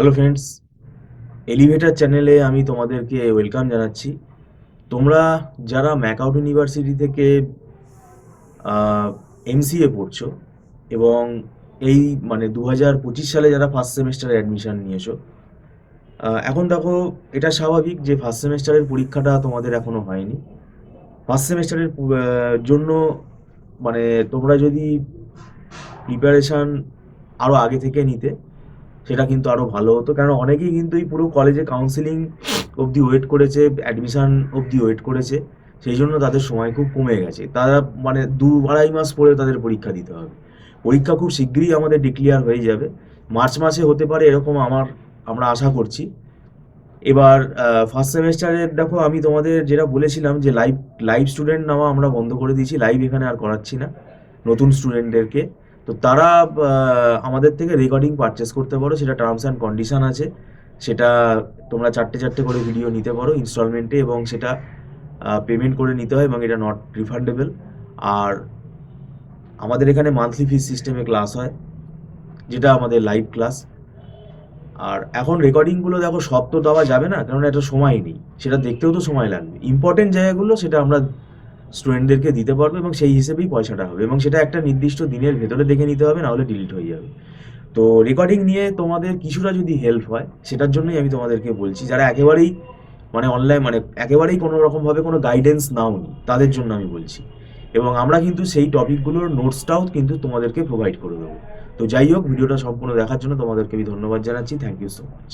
Hello friends, elevator চ্যানেলে আমি তোমাদেরকে ওয়েলকাম জানাচ্ছি। তোমরা যারা ম্যাকআউট ইউনিভার্সিটি থেকে এমসিএ পড়ছো এবং এই মানে 2025 সালে যারা ফার্স্ট সেমেস্টারে অ্যাডমিশন নিয়েছো, এখন দেখো, এটা স্বাভাবিক যে ফার্স্ট সেমেস্টারের পরীক্ষাটা তোমাদের এখনো হয়নি। ফার্স্ট সেমেস্টারের জন্য মানে তোমরা যদি প্রিপারেশান আরও আগে থেকে নিতে, সেটা কিন্তু আরও ভালো হতো। কারণ অনেকেই কিন্তু এই পুরো কলেজে কাউন্সিলিং অবধি ওয়েট করেছে, অ্যাডমিশান অবধি ওয়েট করেছে, সেই জন্য তাদের সময় খুব কমে গেছে। তারা মানে 2-2.5 মাস পরে তাদের পরীক্ষা দিতে হবে। পরীক্ষা খুব শিগগিরই আমাদের ডিক্লিয়ার হয়ে যাবে, মার্চ মাসে হতে পারে এরকম আমরা আশা করছি। এবার ফার্স্ট সেমেস্টারের দেখো, আমি তোমাদের যেটা বলেছিলাম যে লাইভ লাইভ স্টুডেন্ট নেওয়া আমরা বন্ধ করে দিয়েছি, লাইভ এখানে আর করাচ্ছি না নতুন স্টুডেন্টদেরকে। তো তারা আমাদের থেকে রেকর্ডিং পারচেস করতে পারো, সেটা টার্মস অ্যান্ড কন্ডিশন আছে। সেটা তোমরা চারটে চারটে করে ভিডিও নিতে পারো ইনস্টলমেন্টে, এবং সেটা পেমেন্ট করে নিতে হয় এবং এটা নট রিফান্ডেবল। আর আমাদের এখানে মান্থলি ফিস সিস্টেমে ক্লাস হয়, যেটা আমাদের লাইভ ক্লাস। আর এখন রেকর্ডিংগুলো দেখো, সব তো দেওয়া যাবে না, কারণ একটা সময় নেই, সেটা দেখতেও তো সময় লাগবে। ইম্পর্টেন্ট জায়গাগুলো সেটা আমরা স্টুডেন্টদেরকে দিতে পারবো এবং সেই হিসেবেই পয়সাটা হবে, এবং সেটা একটা নির্দিষ্ট দিনের ভেতরে দেখে নিতে হবে, নাহলে ডিলিট হয়ে যাবে। তো রেকর্ডিং নিয়ে তোমাদের কিছুটা যদি হেল্প হয়, সেটার জন্যই আমি তোমাদেরকে বলছি। যারা একেবারেই মানে অনলাইন মানে একেবারেই কোনো রকমভাবে কোনো গাইডেন্স নাওনি, তাদের জন্য আমি বলছি। এবং আমরা কিন্তু সেই টপিকগুলোর নোটসটাও কিন্তু তোমাদেরকে প্রোভাইড করে দেবো। তো যাই হোক, ভিডিওটা সম্পূর্ণ দেখার জন্য তোমাদেরকে আমি ধন্যবাদ জানাচ্ছি। Thank you so much.